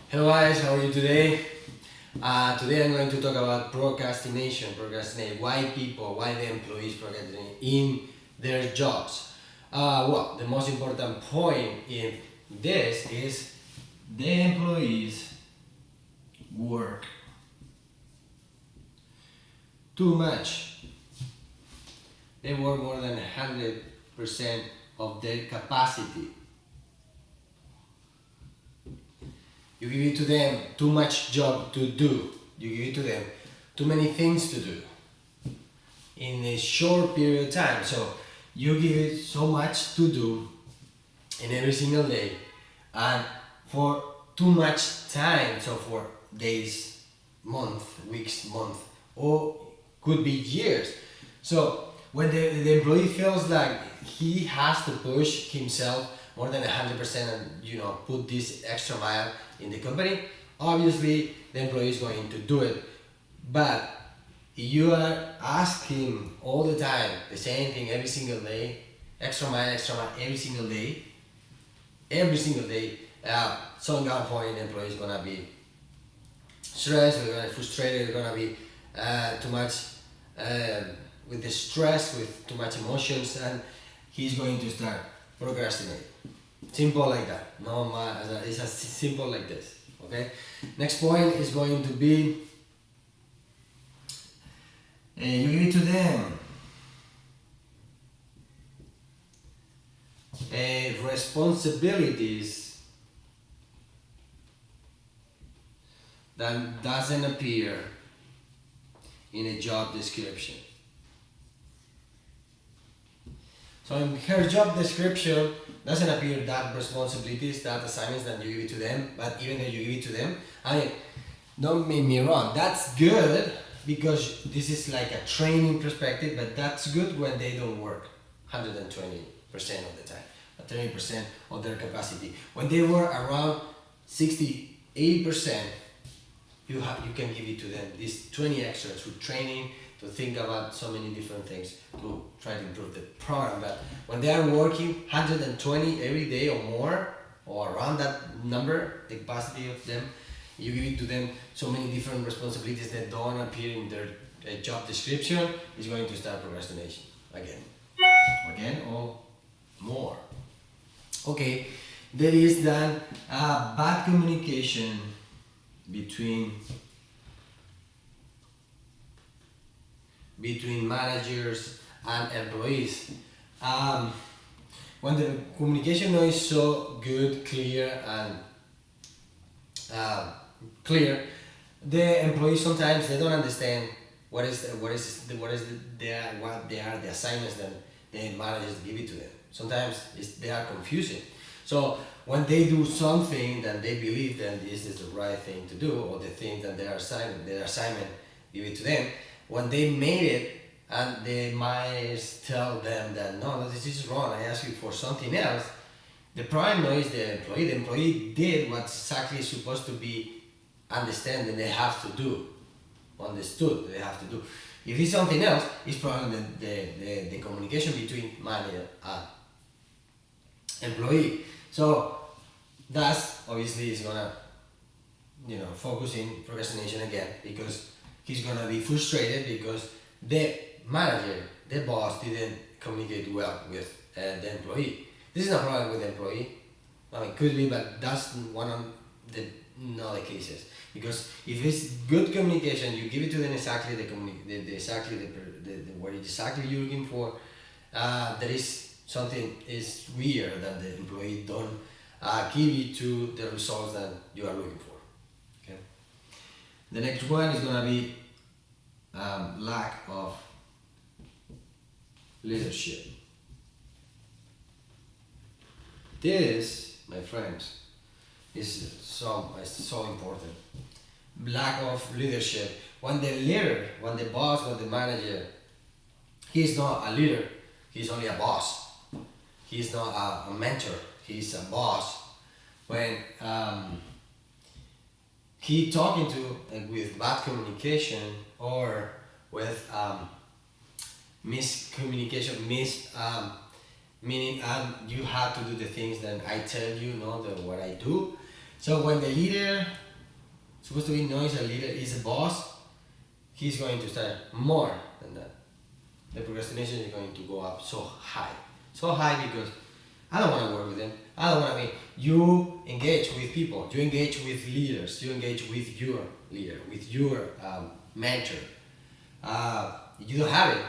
Hello guys, how are you today? Today I'm going to talk about procrastination. Why the employees procrastinate in their jobs. The most important point in this is the employees work too much. They work more than 100% of their capacity. You give it to them too much job to do. You give it to them too many things to do in a short period of time. So you give it so much to do in every single day and for too much time. So for days, month, or could be years. So when the employee feels like he has to push himself more than 100% and put this extra mile in the company, obviously the employee is going to do it. But you are asking all the time the same thing every single day, extra mile, every single day. Some point the employee is gonna be stressed, we're gonna be frustrated, we're gonna be too much with the stress, with too much emotions, and he's going to start procrastinate. Simple like that. No, it's as simple like this. Okay. Next point is going to be you give it to them responsibilities that doesn't appear in a job description. So in her job description doesn't appear that responsibilities, that assignments that you give it to them, but even though you give it to them, don't make me wrong, that's good because this is like a training perspective, but that's good when they don't work 120% of the time, or 30% of their capacity. When they work around 60, 80%, you can give it to them, this 20 extra through training, to think about so many different things to try to improve the program. But when they are working 120 every day or more, or around that number, the capacity of them, you give it to them so many different responsibilities that don't appear in their job description, is going to start procrastination again or more. Okay, there is then bad communication between managers and employees. When the communication is so good, clear, and the employees sometimes they don't understand what they are the assignments that the managers give it to them. Sometimes they are confusing. So when they do something that they believe that this is the right thing to do, or the thing that their assignment give it to them, when they made it and the managers tell them that no, this is wrong, I asked you for something else, the problem is the employee. The employee did what's exactly supposed to be understand that they have to do, understood they have to do. If it's something else, it's probably the communication between manager and employee. So that's obviously is gonna focus in procrastination again, because he's gonna be frustrated because the manager, the boss, didn't communicate well with the employee. This is not a problem with the employee. Could be, but that's one of the not the cases. Because if it's good communication, you give it to them exactly what exactly you're looking for. There is something is weird that the employee don't give you to the results that you are looking for. Okay. The next one is gonna be lack of leadership. This, my friends, is so important. Lack of leadership. When the leader, when the boss, when the manager, he's not a leader, he's only a boss. He's not a mentor, he's a boss. When he talking to with bad communication or with miscommunication, meaning you have to do the things that I tell you, not what I do. So when the leader, supposed to be knows a leader is a boss, he's going to start more than that. The procrastination is going to go up so high. So high because I don't want to work with them. I don't want to be. You engage with people. You engage with leaders. You engage with your leader, with your mentor. You don't have it,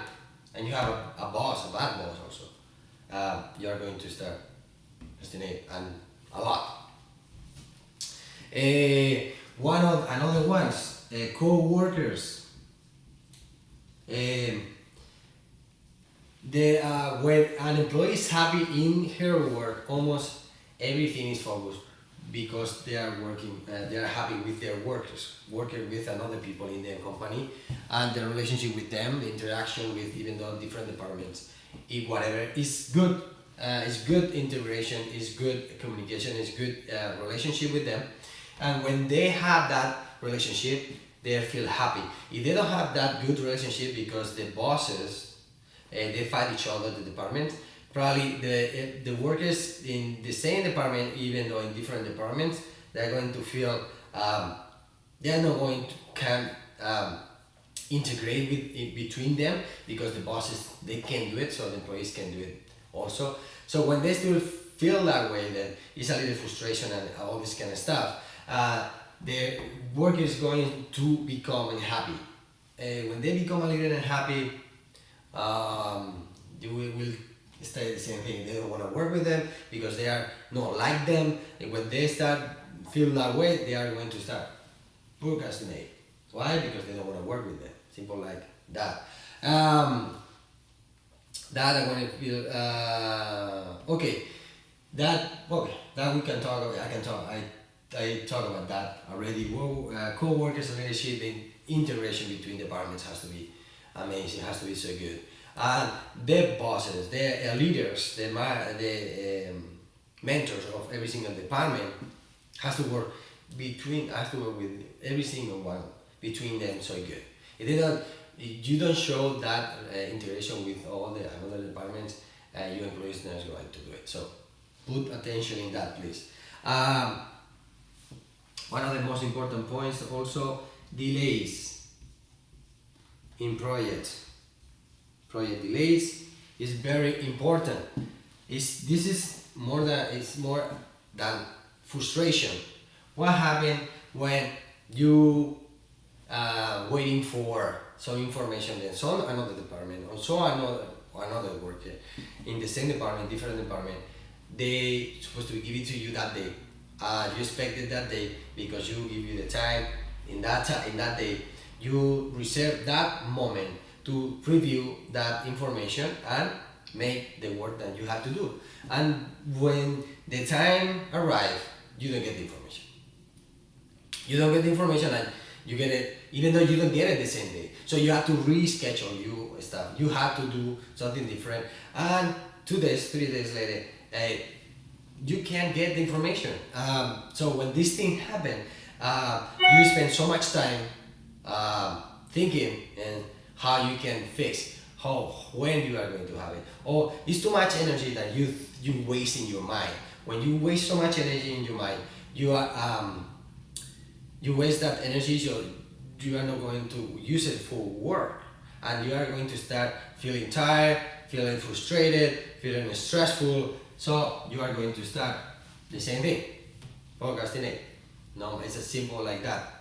and you have a boss, a bad boss also. You are going to start procrastinate and a lot. Another ones, co-workers. When an employee is happy in her work, almost everything is focused because they are working. They are happy with their workers, working with another people in the company, and the relationship with them, the interaction with even though different departments, if whatever is good. It's good integration, is good communication, is good relationship with them, and when they have that relationship, they feel happy. If they don't have that good relationship because the bosses they fight each other, the department, probably the workers in the same department, even though in different departments, they're going to feel they're not going to can integrate with between them because the bosses they can do it, so the employees can do it also. So when they still feel that way, that it's a little frustration and all this kind of stuff, the work is going to become unhappy. When they become a little unhappy, they will stay the same thing. They don't want to work with them because they are not like them. And when they start feel that way, they are going to start procrastinate. Why? Because they don't want to work with them. Simple like that. That I want to feel. Okay. That we can talk about. I can talk. I talk about that already. Co-workers and leadership and integration between departments has to be amazing. Has to be so good. And the bosses, the leaders, the mentors of every single department has to work with every single one between them so good. If they don't, you don't show that integration with all the other departments, your employees are not going to do it. So put attention in that, please. One of the most important points also, delays in projects. Project delays is very important. This is more than frustration. What happened when you waiting for some information, then some another department or so another worker in the same department, different department, they supposed to give it to you that day. You expected that day because you give you the time in that day. You reserve that moment to preview that information and make the work that you have to do. And when the time arrives, you don't get the information. You don't get the information and you get it, even though you don't get it the same day. So you have to reschedule your stuff. You have to do something different. And 2 days, 3 days later, you can't get the information. So when this thing happen, you spend so much time thinking and how you can fix, when you are going to have it. Or it's too much energy that you waste in your mind. When you waste so much energy in your mind, you waste that energy, so you are not going to use it for work, and you are going to start feeling tired, feeling frustrated, feeling stressful. So you are going to start the same thing, procrastinate. No, it's as simple like that.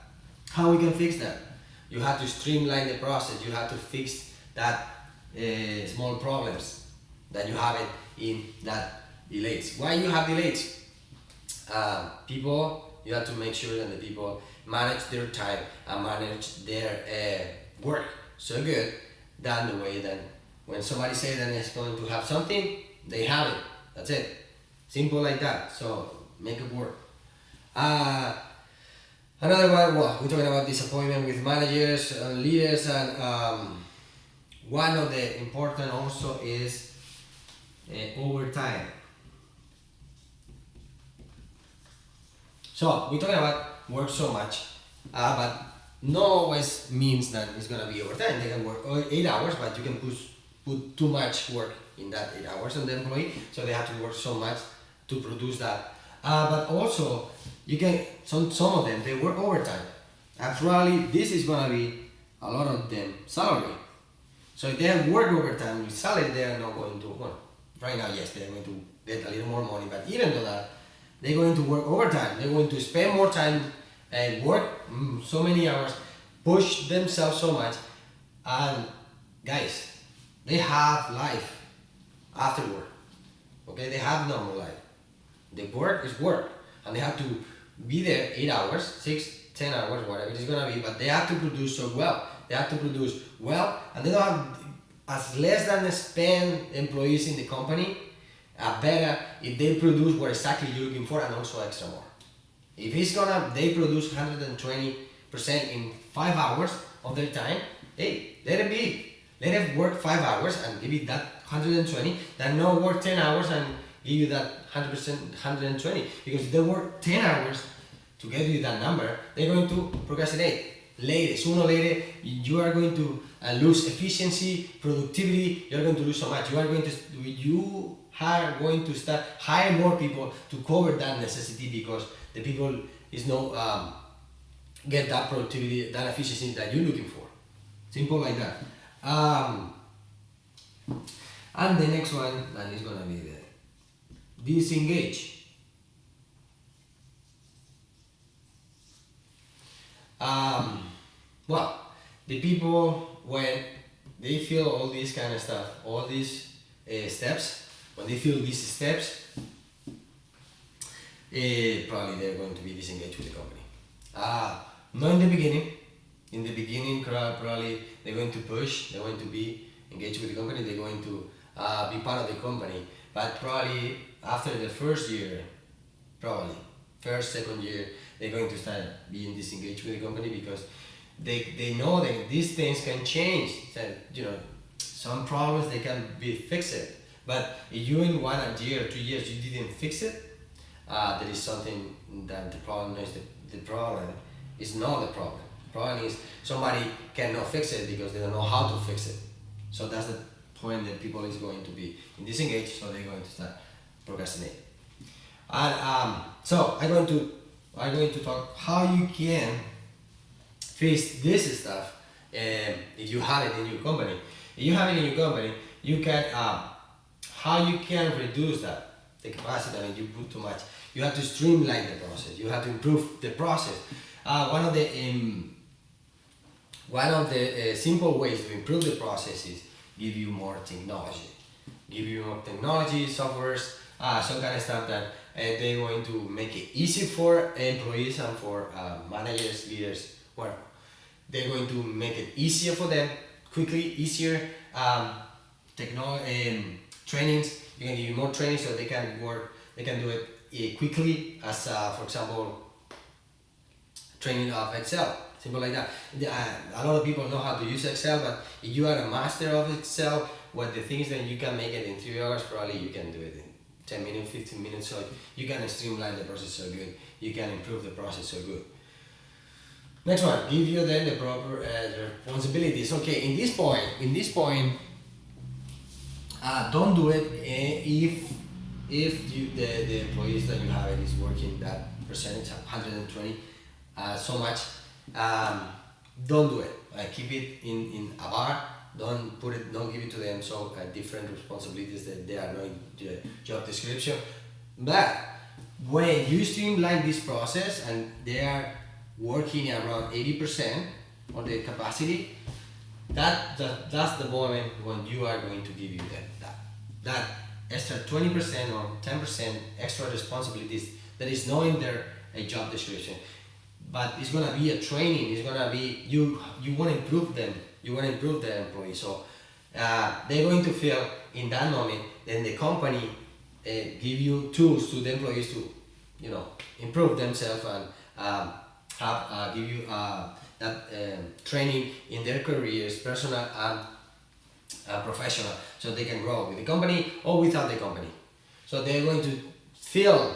How we can fix that? You have to streamline the process. You have to fix that small problems that you have it in that delays. Why you have delays? People, you have to make sure that the people manage their time and manage their work so good than the way that when somebody says that it's going to have something, they have it. That's it. Simple like that. So make it work. Another one, well, we're talking about disappointment with managers and leaders, and one of the important also is overtime. So we're talking about work so much, but no always means that it's gonna be overtime. They can work 8 hours, but you can put too much work in that 8 hours on the employee, so they have to work so much to produce that. But also, you can some of them they work overtime. Actually, this is gonna be a lot of them salary. So if they have work overtime with salary, they are not going to. Well, right now, yes, they are going to get a little more money. But even though that, they're going to work overtime. They're going to spend more time and work so many hours, push themselves so much, and guys, they have life after work. Okay, they have normal life. The work is work, and they have to be there 8 hours, 6, 10 hours, whatever it's gonna be. But they have to produce so well. They have to produce well, and they don't have as less than spend employees in the company. Better if they produce what exactly you're looking for, and also extra more. If they produce 120% in 5 hours of their time. Hey, let it be. Let it work 5 hours and give it that 120. Then no work 10 hours and give you that 100% 120. Because if they work 10 hours to get you that number, they're going to procrastinate. Later, sooner or later, you are going to lose efficiency, productivity. You're going to lose so much. You are going to start hire more people to cover that necessity, because the people is no get that productivity, that efficiency that you're looking for. Simple like that. And the next one, that is gonna be the disengage. Well, the people, when they feel all this kind of stuff, all these steps, when they feel these steps, probably they're going to be disengaged with the company. Not in the beginning. In the beginning, probably they're going to push, they're going to be engaged with the company, they're going to be part of the company. But probably after the first year, probably first, second year, they're going to start being disengaged with the company, because they know that these things can change. That, some problems, they can be fixed. But if you in 1 year or 2 years you didn't fix it, there is something that the problem is. The problem is not the problem. The problem is somebody cannot fix it because they don't know how to fix it. So that's the point that people is going to be disengaged, so they're going to start procrastinate. And so I'm going to talk how you can face this stuff. If you have it in your company, you can how you can reduce that the capacity. I mean, you put too much. You have to streamline the process. You have to improve the process. One of the simple ways to improve the process is give you more technology. Give you more technology, softwares, some kind of stuff that they're going to make it easy for employees and for managers, leaders, whatever. They're going to make it easier for them, quickly, easier. Trainings, you can give you more training so they can work, they can do it quickly, as for example, training of Excel, simple like that. A lot of people know how to use Excel, but if you are a master of Excel, what the thing is that you can make it in 3 hours, probably you can do it in 10 minutes, 15 minutes, so you can streamline the process so good, you can improve the process so good. Next one, give you then the proper responsibilities. Okay, in this point, don't do it if the employees that you have is working that percentage, 120, so much. Don't do it. Keep it in a bar. Don't give it to them so different responsibilities that they are not in the job description. But when you streamline this process and they are working around 80% on their capacity, that's the moment when you are going to give you that extra 20% or 10% extra responsibilities that is not in their job description. But it's gonna be a training. It's gonna be you want to improve them. You want to improve the employees. So they're going to feel in that moment. Then the company give you tools to the employees to improve themselves and give you that training in their careers, personal and professional, so they can grow with the company or without the company. So they're going to feel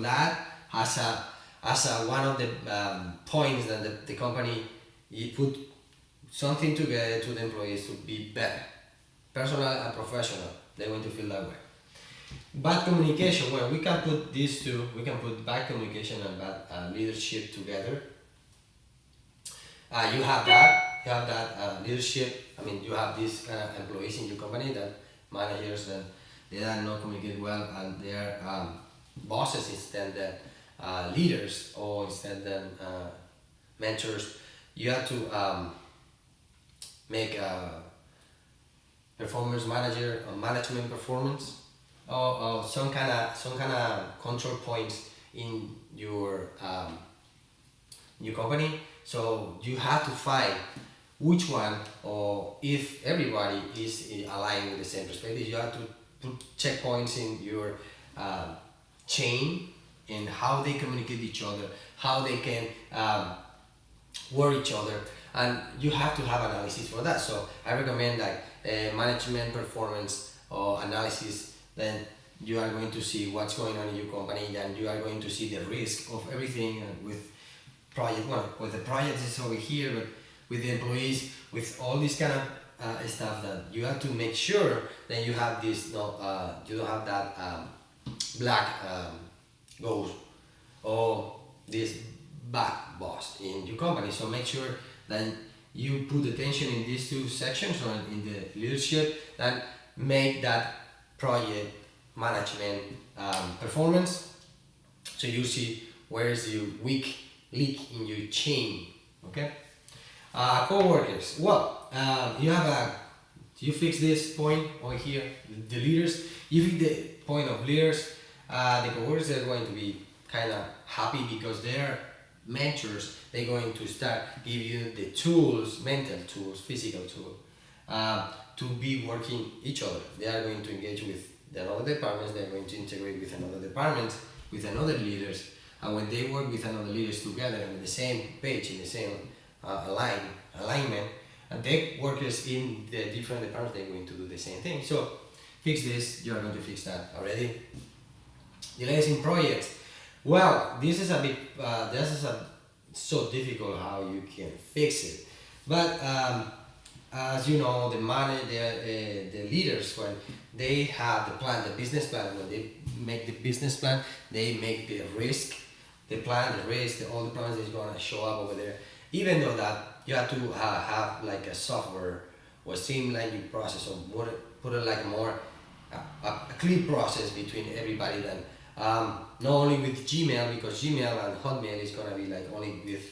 that as one of the points that the company put something together to the employees to be better, personal and professional. They're going to feel that way. Bad communication. Well, we can put these two. We can put bad communication and bad leadership together. You have that. You have that leadership. I mean, you have these kind of employees in your company that managers and they are not communicate well and they are bosses instead than leaders or instead than mentors. You have to make a performance manager or management performance or some kind of control points in your company. So you have to find which one or if everybody is aligned with the same perspective. You have to put checkpoints in your chain in how they communicate each other, how they can work each other, and you have to have analysis for that. So I recommend like management performance or analysis. Then you are going to see what's going on in your company, and you are going to see the risk of everything with project. Well, with the project is over here, but with the employees, with all this kind of stuff, that you have to make sure that you have this. No, you don't have that black ghost or this bad boss in your company. So make sure that you put attention in these two sections or in the leadership and make that project management performance. So you see where is your weak link in your chain. Okay. Co-workers. Well, you fix this point over here. The leaders. You fix the point of leaders. The co-workers are going to be kind of happy because they're mentors. They're going to start give you the tools, mental tools, physical tools, to be working each other. They are going to engage with the other departments. They are going to integrate with another department, with another leaders. And when they work with another leaders together and in the same page, in the same alignment, and the workers in the different departments, they're going to do the same thing. So fix this. You are going to fix that already. Delays in projects. Well, this is so difficult how you can fix it. But as you know, the leaders, when they have the plan, the business plan, when they make the business plan, they make the risk, the plan, the risk, all the plans is gonna show up over there. Even though that you have to have like a software or streamline your process or put it like more a clear process between everybody. Then not only with Gmail, because Gmail and Hotmail is gonna be like only with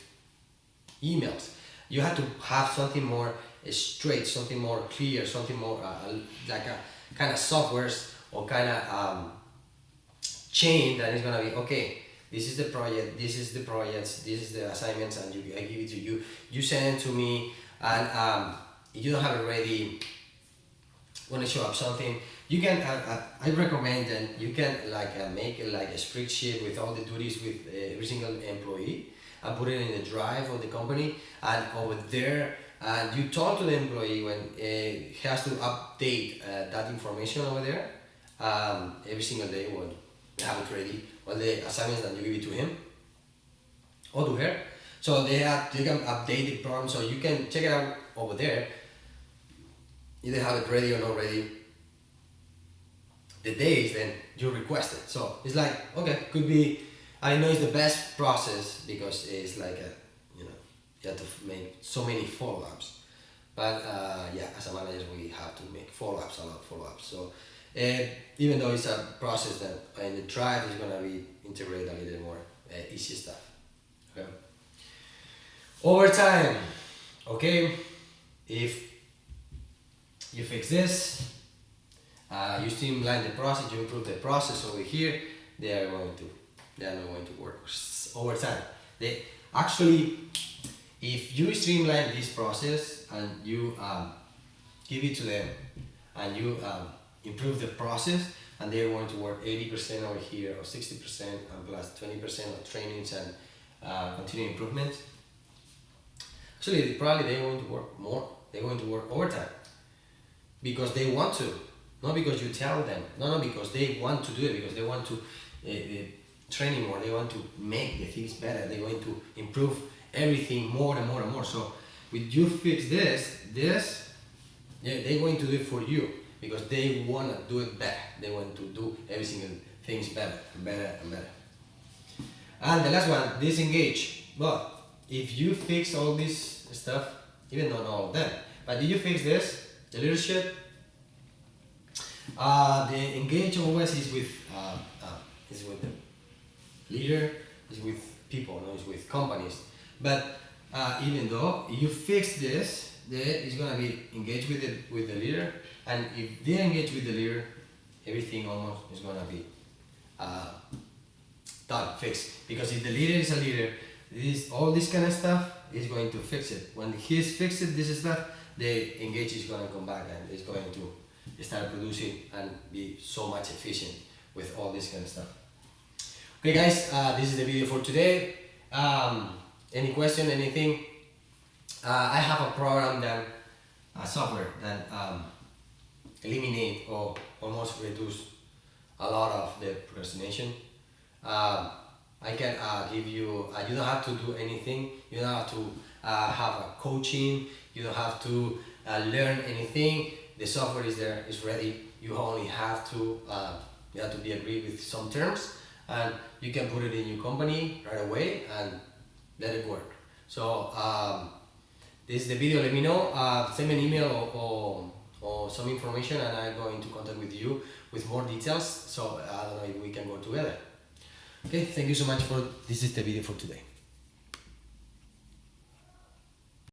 emails. You have to have something more straight, something more clear, something more like a kind of softwares or kind of chain that is gonna be okay. This is the project, this is the projects, this is the assignments, and I give it to you. You send it to me, and you don't have it ready. When I show up something, you can. I recommend that you can make like a spreadsheet with all the duties with every single employee, and put it in the drive of the company, and over there. And you talk to the employee when he has to update that information over there every single day when you have it ready, all the assignments that you give it to him or to her. So they can update the program, so you can check it out over there. Either have it ready or not ready. The days then you request it. So it's like, okay, could be, I know it's the best process because it's like you have to make so many follow-ups. But yeah, as a manager, we have to make follow-ups, a lot of follow-ups. So even though it's a process that in the drive is gonna be integrated a little more easy stuff. Okay. Overtime. Okay, if you fix this, you streamline the process, you improve the process over here, they are not going to work overtime. They actually, if you streamline this process and you give it to them and you improve the process, and they're going to work 80% over here or 60% and plus 20% of trainings and continuing improvement. Actually, probably they're going to work more. They're going to work overtime because they want to, not because you tell them. No, because they want to do it, because they want to training more. They want to make the things better. They're going to improve everything more and more. So with you fix this, yeah, they're going to do it for you. because they want to do it better. They want to do every single things better and better and better. And the last one, disengage. Well, if you fix all this stuff, even though not all of them, but if you fix this, the leadership, the engage always is with the leader, is with people, no, is with companies. But even though you fix this, it's gonna be engaged with the leader, and if they engage with the leader, everything almost is gonna be done, fixed. Because if the leader is a leader, all this kind of stuff is going to fix it. When he's fixed it, this stuff, the engage is gonna come back and it's going to start producing and be so much efficient with all this kind of stuff. Okay guys, this is the video for today. Any question, anything? I have a program a software that eliminate or almost reduce a lot of the procrastination. I can give you, you don't have to do anything, you don't have to have a coaching, you don't have to learn anything. The software is there, it's ready. You only have to be agreed with some terms, and you can put it in your company right away and let it work. So this is the video. Let me know, send me an email or some information, and I'm going to contact with you with more details. So I don't know if we can go together. Okay, thank you so much this is the video for today.